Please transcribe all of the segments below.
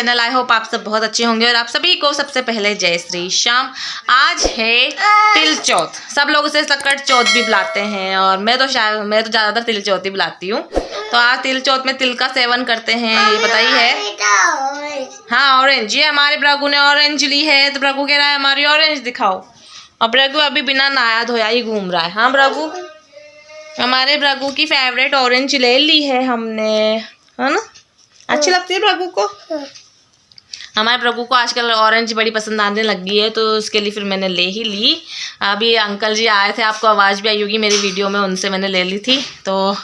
Channel. I hope आप सब बहुत अच्छे होंगे और आप सभी को सबसे पहले जय श्री श्याम। आज है तिल चौथ, सब लोग उसे संकट चौथ भी बुलाते हैं और मैं तो ज़्यादातर तिल चौथ ही बुलाती हूँ। तो आज तिल चौथ में तिल का सेवन करते हैं, ये बताई है। हाँ ऑरेंज, ये हमारे प्रभु ने ऑरेंज ली है तो प्रभु कह रहा है हमारी ऑरेंज दिखाओ। और प्रभु अभी बिना नहाया धोया ही घूम रहा है। हाँ प्रभु, हमारे प्रभु की फेवरेट ऑरेंज ले ली है हमने, है ना? अच्छी लगती है प्रभु को। हमारे प्रभु को आजकल ऑरेंज बड़ी पसंद आने लगी है तो उसके लिए फिर मैंने ले ही ली। अभी अंकल जी आए थे, आपको आवाज़ भी आई होगी मेरी वीडियो में, उनसे मैंने ले ली थी। तो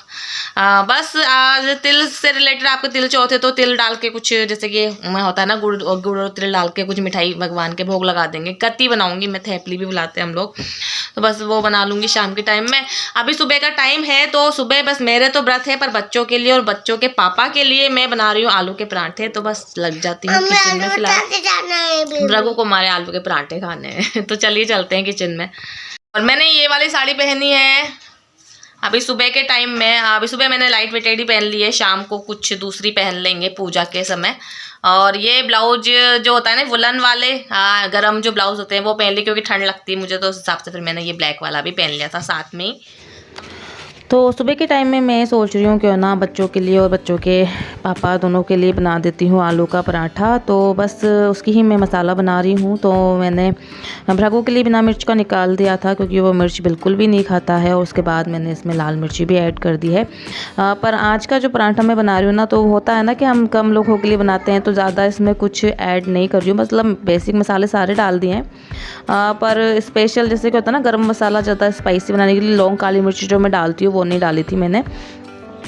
बस आज तिल से रिलेटेड, आपके तिल चौथ है तो तिल डाल के कुछ, जैसे कि होता है ना गुड़ और तिल डाल के कुछ मिठाई भगवान के भोग लगा देंगे। कत्ती बनाऊंगी मैं, थैपली भी बुलाते हैं हम लोग, तो बस वो बना लूँगी शाम के टाइम में। अभी सुबह का टाइम है तो सुबह बस मेरे तो व्रत है, पर बच्चों के लिए और बच्चों के पापा के लिए मैं बना रही हूँ आलू के पराठे। तो बस लग जाती हूँ किचन में। फिलहाल रघु को हमारे आलू के पराठे खाने हैं तो चलिए चलते हैं किचन में। और मैंने ये वाली साड़ी पहनी है अभी सुबह के टाइम में। अभी सुबह मैंने लाइट वेटेड ही पहन ली है, शाम को कुछ दूसरी पहन लेंगे पूजा के समय। और ये ब्लाउज जो होता है ना वुलन वाले, गरम जो ब्लाउज होते हैं वो पहन ली क्योंकि ठंड लगती है मुझे, तो उस हिसाब से फिर मैंने ये ब्लैक वाला भी पहन लिया था साथ में ही। तो सुबह के टाइम में मैं सोच रही हूँ क्यों ना बच्चों के लिए और बच्चों के पापा दोनों के लिए बना देती हूँ आलू का पराठा। तो बस उसकी ही मैं मसाला बना रही हूँ। तो मैंने भृगु के लिए बिना मिर्च का निकाल दिया था क्योंकि वो मिर्च बिल्कुल भी नहीं खाता है, और उसके बाद मैंने इसमें लाल मिर्ची भी ऐड कर दी है। पर आज का जो पराठा मैं बना रही हूँ ना, तो होता है ना कि हम कम लोगों के लिए बनाते हैं तो ज़्यादा इसमें कुछ ऐड नहीं कर रही हूँ, मतलब बेसिक मसाले सारे डाल दिए हैं। पर स्पेशल जैसे कि होता है ना गरम मसाला ज़्यादा स्पाइसी बनाने के लिए लौंग काली मिर्ची जो मैं डालती हूँ वो नहीं डाली थी मैंने।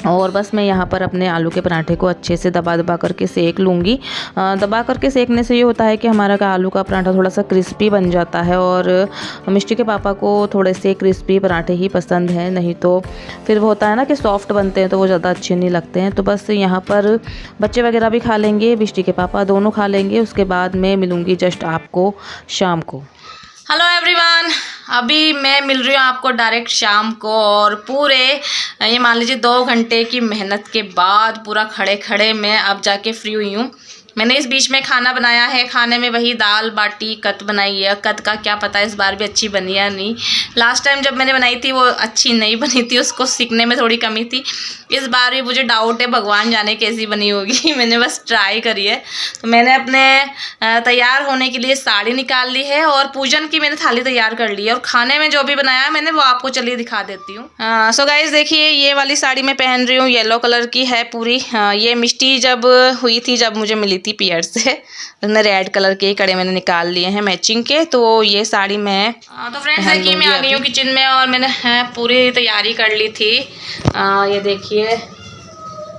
और बस मैं यहाँ पर अपने आलू के पराठे को अच्छे से दबा दबा करके सेक लूँगी। दबा करके सेकने से ये होता है कि हमारा का आलू का पराठा थोड़ा सा क्रिस्पी बन जाता है, और मिष्टी के पापा को थोड़े से क्रिस्पी पराठे ही पसंद है, नहीं तो फिर वो होता है ना कि सॉफ्ट बनते हैं तो वो ज़्यादा अच्छे नहीं लगते हैं। तो बस यहाँ पर बच्चे वगैरह भी खा लेंगे, मिष्टी के पापा दोनों खा लेंगे। उसके बाद मैं मिलूँगी जस्ट आपको शाम को। हेलो एवरीवन, अभी मैं मिल रही हूँ आपको डायरेक्ट शाम को, और पूरे ये मान लीजिए 2 घंटे की मेहनत के बाद पूरा खड़े खड़े मैं अब जाके फ्री हुई हूँ। मैंने इस बीच में खाना बनाया है, खाने में वही दाल बाटी कत बनाई है। कत का क्या पता इस बार भी अच्छी बनी या नहीं। लास्ट टाइम जब मैंने बनाई थी वो अच्छी नहीं बनी थी, उसको सीखने में थोड़ी कमी थी। इस बार भी मुझे डाउट है, भगवान जाने कैसी बनी होगी। मैंने बस ट्राई करी है। तो मैंने अपने तैयार होने के लिए साड़ी निकाल ली है और पूजन की मैंने थाली तैयार कर ली है, और खाने में जो भी बनाया मैंने वो आपको चलिए दिखा देती हूँ। सो गाइस देखिए, ये वाली साड़ी मैं पहन रही हूँ, येलो कलर की है पूरी। ये मिष्टी जब हुई थी, जब मुझे मिली थी पियर से, उसने रेड कलर के कड़े मैंने निकाल लिए हैं मैचिंग के। तो ये साड़ी मैं तो फ्रेंड्स देखिए मैं आ गई हूँ किचन में और मैंने पूरी तैयारी कर ली थी। ये देखिए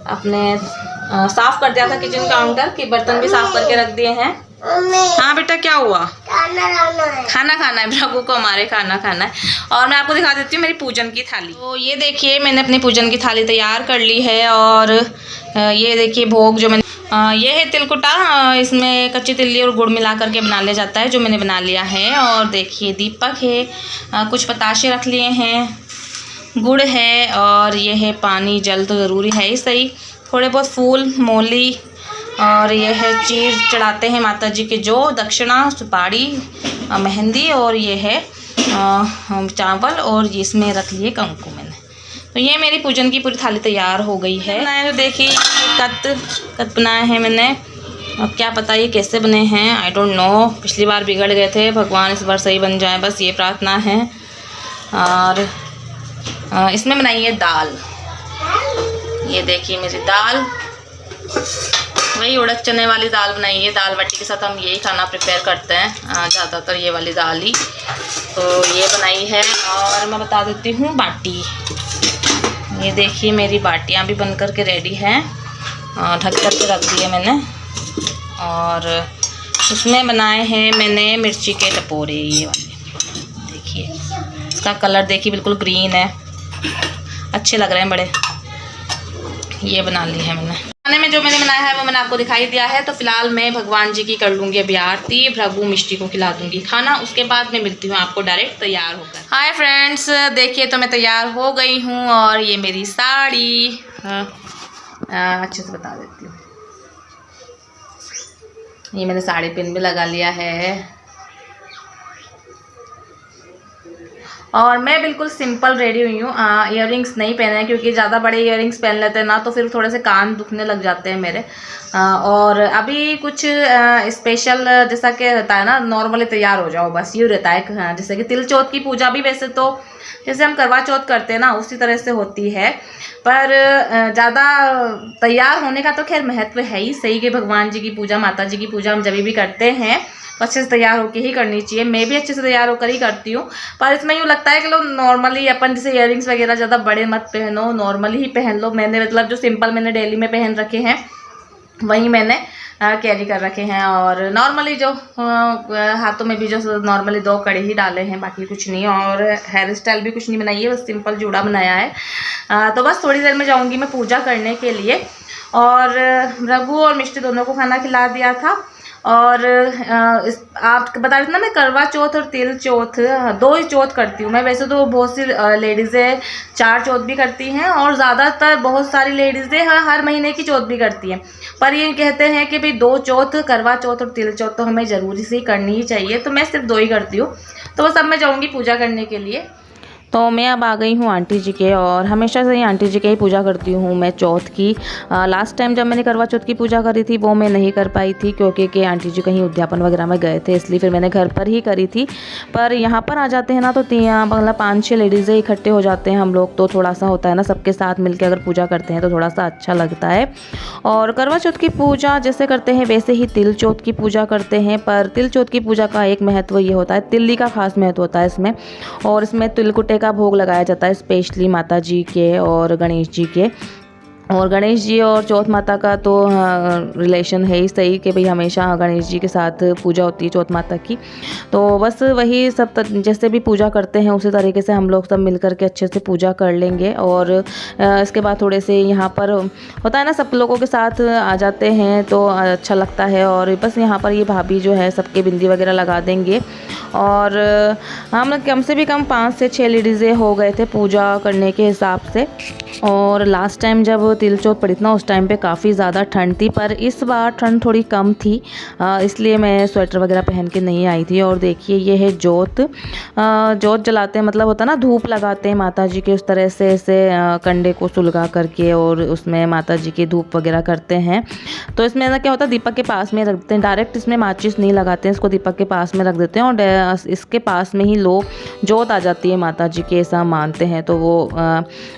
अपने साफ कर दिया था किचन काउंटर के, बर्तन भी साफ करके रख दिए हैं। हाँ बेटा क्या हुआ? खाना खाना है प्रभु को, हमारे खाना खाना है। और मैं आपको दिखा देती हूँ मेरी पूजन की थाली। तो ये देखिए मैंने अपनी पूजन की थाली तैयार कर ली है। और ये देखिए भोग जो मैंने ये है तिलकुटा, इसमें कच्ची तिल्ली और गुड़ मिला करके बना लिया जाता है, जो मैंने बना लिया है। और देखिए दीपक है, कुछ पताशे रख लिए हैं, गुड़ है, और ये है पानी, जल तो ज़रूरी है ही सही, थोड़े बहुत फूल मोली, और ये है चीज़ चढ़ाते हैं माता जी के, जो दक्षिणा सुपारी मेहंदी, और ये है चावल, और इसमें रख लिए कंकु मैंने। तो ये मेरी पूजन की पूरी थाली तैयार हो गई है। तो देखिए कत बनाए हैं मैंने, अब क्या पता ये कैसे बने हैं, आई डोंट नो। पिछली बार बिगड़ गए थे, भगवान इस बार सही बन जाए, बस ये प्रार्थना है। और इसमें बनाई है दाल, ये देखिए मेरी दाल, वही उड़द चने वाली दाल बनाई है। दाल बाटी के साथ हम यही खाना प्रिपेयर करते हैं ज़्यादातर, ये वाली दाल ही। तो ये बनाई है। और मैं बता देती हूँ बाटी, ये देखिए मेरी बाटियाँ भी बन कर के रेडी हैं, ढक कर के रख दिए मैंने। और उसमें बनाए हैं मैंने मिर्ची के टपोरे, ये वाले देखिए, इसका कलर देखिए बिल्कुल ग्रीन है, अच्छे लग रहे हैं बड़े। ये बना ली है मैंने। खाने में जो मैंने बनाया है वो मैंने आपको दिखाई दिया है। तो फिलहाल मैं भगवान जी की कर लूँगी अभी आरती, भृगु मिष्टी को खिला दूँगी खाना, उसके बाद मैं मिलती हूँ आपको डायरेक्ट तैयार होकर। हाय फ्रेंड्स, देखिए तो मैं तैयार हो गई हूँ, और ये मेरी साड़ी अच्छे से बता देती हूँ। ये मैंने साड़ी पिन भी लगा लिया है और मैं बिल्कुल सिंपल रेडी हुई हूँ। इयररिंग्स नहीं पहने हैं क्योंकि ज़्यादा बड़े इयररिंग्स पहन लेते हैं ना तो फिर थोड़े से कान दुखने लग जाते हैं मेरे। और अभी कुछ स्पेशल जैसा कि रहता है ना, नॉर्मली तैयार हो जाओ बस, यूँ रहता है। जैसे कि तिल चौथ की पूजा भी वैसे तो जैसे हम करवा चौथ करते हैं ना उसी तरह से होती है, पर ज़्यादा तैयार होने का तो खैर महत्व है ही सही कि भगवान जी की पूजा, माता जी की पूजा हम जब भी करते हैं तो अच्छे से तैयार होकर ही करनी चाहिए। मैं भी अच्छे से तैयार होकर ही करती हूँ, पर इसमें यूँ लगता है कि लोग नॉर्मली अपन जैसे इयररिंग्स वगैरह ज़्यादा बड़े मत पहनो, नॉर्मली ही पहन लो। मैंने मतलब जो सिंपल मैंने डेली में पहन रखे हैं वही मैंने कैरी कर रखे हैं और नॉर्मली जो हाथों में भी जो नॉर्मली 2 कड़े ही डाले हैं, बाकी कुछ नहीं। और हेयर स्टाइल भी कुछ नहीं बनाई है, बस सिंपल जूड़ा बनाया है। तो बस थोड़ी देर में जाऊंगी मैं पूजा करने के लिए। और रघु और मिष्टी दोनों को खाना खिला दिया था। और आप बता रहे थे ना मैं करवा चौथ और तिल चौथ 2 ही चौथ करती हूँ मैं। वैसे तो बहुत सी लेडीज़ें 4 चौथ भी करती हैं और ज़्यादातर बहुत सारी लेडीज़ें हर महीने की चौथ भी करती हैं, पर ये कहते हैं कि भाई 2 चौथ, करवा चौथ और तिल चौथ तो हमें ज़रूरी से करनी ही चाहिए। तो मैं सिर्फ 2 ही करती हूँ। तो बस अब मैं जाऊँगी पूजा करने के लिए। तो मैं अब आ गई हूँ आंटी जी के, और हमेशा से ही आंटी जी के ही पूजा करती हूँ मैं चौथ की। लास्ट टाइम जब मैंने करवा चौथ की पूजा करी थी वो मैं नहीं कर पाई थी क्योंकि आंटी जी कहीं उद्यापन वगैरह में गए थे, इसलिए फिर मैंने घर पर ही करी थी। पर यहाँ पर आ जाते हैं ना तो मतलब 5-6 लेडीज़ें इकट्ठे हो जाते हैं हम लोग, तो थोड़ा सा होता है ना सबके साथ मिलकर अगर पूजा करते हैं तो थोड़ा सा अच्छा लगता है। और करवा चौथ की पूजा जैसे करते हैं वैसे ही तिल चौथ की पूजा करते हैं, पर तिल चौथ की पूजा का एक महत्व ये होता है, तिल्ली का खास महत्व होता है इसमें। और इसमें तिलकुटे का भोग लगाया जाता है स्पेशली माता जी के और गणेश जी के। और गणेश जी और चौथ माता का तो रिलेशन है ही सही कि भाई हमेशा गणेश जी के साथ पूजा होती है चौथ माता की। तो बस वही सब जैसे भी पूजा करते हैं उसी तरीके से हम लोग सब मिल कर के अच्छे से पूजा कर लेंगे। और इसके बाद थोड़े से यहाँ पर होता है ना सब लोगों के साथ आ जाते हैं तो अच्छा लगता है। और बस यहाँ पर ये भाभी जो है सबके बिंदी वगैरह लगा देंगे। और हम कम से भी कम 5 से 6 लेडीज़ें हो गए थे पूजा करने के हिसाब से। और लास्ट टाइम जब तिल चौथ पड़ी थी ना उस टाइम पे काफ़ी ज़्यादा ठंड थी, पर इस बार ठंड थोड़ी कम थी, इसलिए मैं स्वेटर वगैरह पहन के नहीं आई थी। और देखिए ये है जोत, जोत जलाते हैं, मतलब होता है ना धूप लगाते हैं माता जी के, उस तरह से ऐसे कंडे को सुलगा करके और उसमें माता जी की धूप वगैरह करते हैं। तो इसमें ना क्या होता है दीपक के पास में रख देते हैं, डायरेक्ट इसमें माचिस नहीं लगाते हैं, इसको दीपक के पास में रख देते हैं और इसके पास में ही लोग जोत आ जाती है माता जी के, ऐसा मानते हैं। तो वो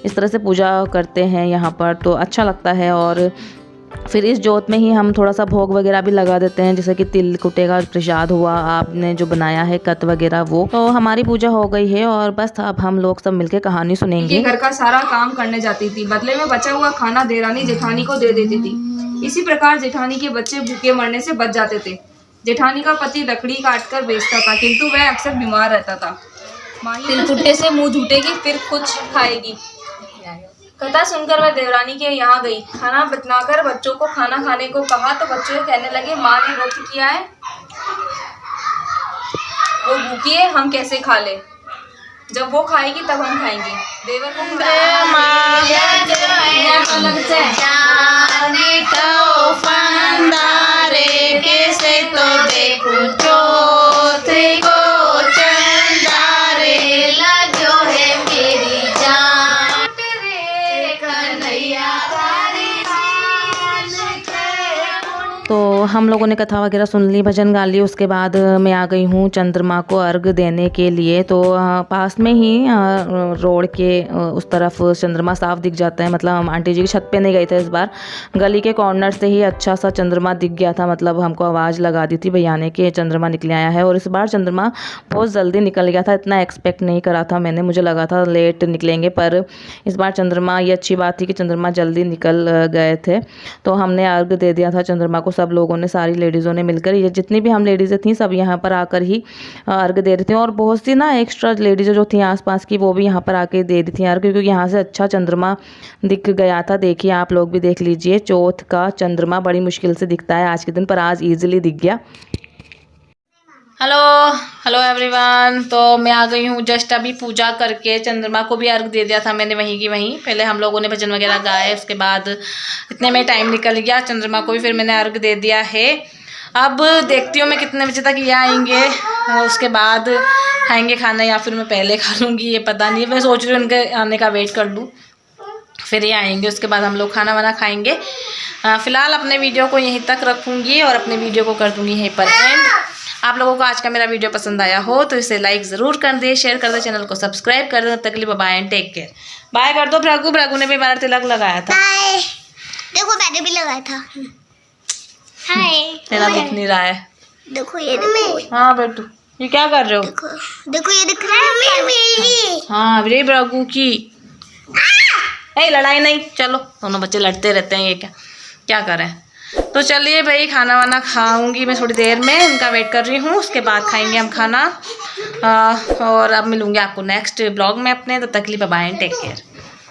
इस तरह से पूजा करते हैं यहाँ पर, तो अच्छा लगता है। और फिर इस जोत में ही हम थोड़ा सा भोग वगैरह भी लगा देते हैं, जैसे कि तिल कुटे का प्रसाद हुआ, आपने जो बनाया है कत वगैरह वो। तो हमारी पूजा हो गई है और बस अब हम लोग सब मिलकर कहानी सुनेंगे। घर का सारा काम करने जाती थी, बदले में बचा हुआ खाना देरानी जेठानी को दे देती थी। इसी प्रकार जेठानी के बच्चे भूखे मरने से बच जाते थे। जेठानी का पति लकड़ी काट कर बेचता था, किंतु वह अक्सर बीमार रहता था। तिलकुट्टे से मुंह झूठेगी फिर कुछ खाएगी। कथा सुनकर वह देवरानी के यहाँ गई। खाना बतलाकर बच्चों को खाना खाने को कहा तो बच्चे कहने लगे माँ ने व्रत किया है, वो भूखी है, हम कैसे खा ले, जब वो खाएगी तब हम खाएंगे। देवर को तो हम लोगों ने कथा वगैरह सुन ली, भजन गा ली। उसके बाद मैं आ गई हूँ चंद्रमा को अर्घ देने के लिए। तो पास में ही रोड के उस तरफ चंद्रमा साफ दिख जाता है, मतलब हम आंटी जी की छत पे नहीं गए थे इस बार, गली के कॉर्नर से ही अच्छा सा चंद्रमा दिख गया था। मतलब हमको आवाज़ लगा दी थी भैया ने कि चंद्रमा निकल आया है। और इस बार चंद्रमा बहुत जल्दी निकल गया था, इतना एक्सपेक्ट नहीं करा था मैंने, मुझे लगा था लेट निकलेंगे, पर इस बार चंद्रमा, ये अच्छी बात थी कि चंद्रमा जल्दी निकल गए थे। तो हमने अर्घ दे दिया था चंद्रमा को, सब लोगों ने, सारी लेडीज़ों ने मिलकर, ये जितनी भी हम लेडीज़ें थीं सब यहाँ पर आकर ही अर्घ दे रही थी। और बहुत सी ना एक्स्ट्रा लेडीज़ें जो थी आसपास की वो भी यहाँ पर आके दे रही थी अर्घ, क्योंकि यहाँ से अच्छा चंद्रमा दिख गया था। देखिए आप लोग भी देख लीजिए, चौथ का चंद्रमा बड़ी मुश्किल से दिखता है आज के दिन, पर आज ईजिली दिख गया। हेलो एवरीवन, तो मैं आ गई हूँ जस्ट अभी पूजा करके, चंद्रमा को भी अर्घ दे दिया था मैंने वहीं की वहीं। पहले हम लोगों ने भजन वगैरह गाए, उसके बाद इतने में टाइम निकल गया, चंद्रमा को भी फिर मैंने अर्घ दे दिया है। अब देखती हूँ मैं कितने बजे तक ये आएंगे, उसके बाद खाएंगे खाना या फिर मैं पहले खा लूँगी, ये पता नहीं। मैं सोच रही हूँ उनके आने का वेट कर लूँ, फिर ये आएंगे, उसके बाद हम लोग खाना वाना खाएंगे। फ़िलहाल अपने वीडियो को यहीं तक रखूँगी और अपने वीडियो को कर दूँगी यहीं पर एंड। आप लोगों को आज का मेरा वीडियो पसंद आया हो तो इसे लाइक ज़रूर कर दे, शेयर कर दे, चैनल को सब्सक्राइब कर दे। तब तक के लिए bye and take care. Bye कर दो भ्रागू, भ्रागू ने भी हमारा तिलक लगाया था। बाय। देखो मैंने भी लगाया था। हाय। तेरा दिख नहीं रहा है। देखो ये देखो। हाँ बेटू, ये क्या कर रहे हो? देखो देखो ये दिख रहा है मेरी। हाँ रे भ्रागू की। ए लड़ाई नहीं, चलो दोनों बच्चे लड़ते रहते हैं, ये क्या क्या करें। तो चलिए भाई, खाना वाना खाऊंगी मैं थोड़ी देर में, उनका वेट कर रही हूँ, उसके बाद खाएंगे हम खाना। और अब मिलूंगी आपको नेक्स्ट ब्लॉग में अपने। तब तक के लिए बाय एंड टेक केयर।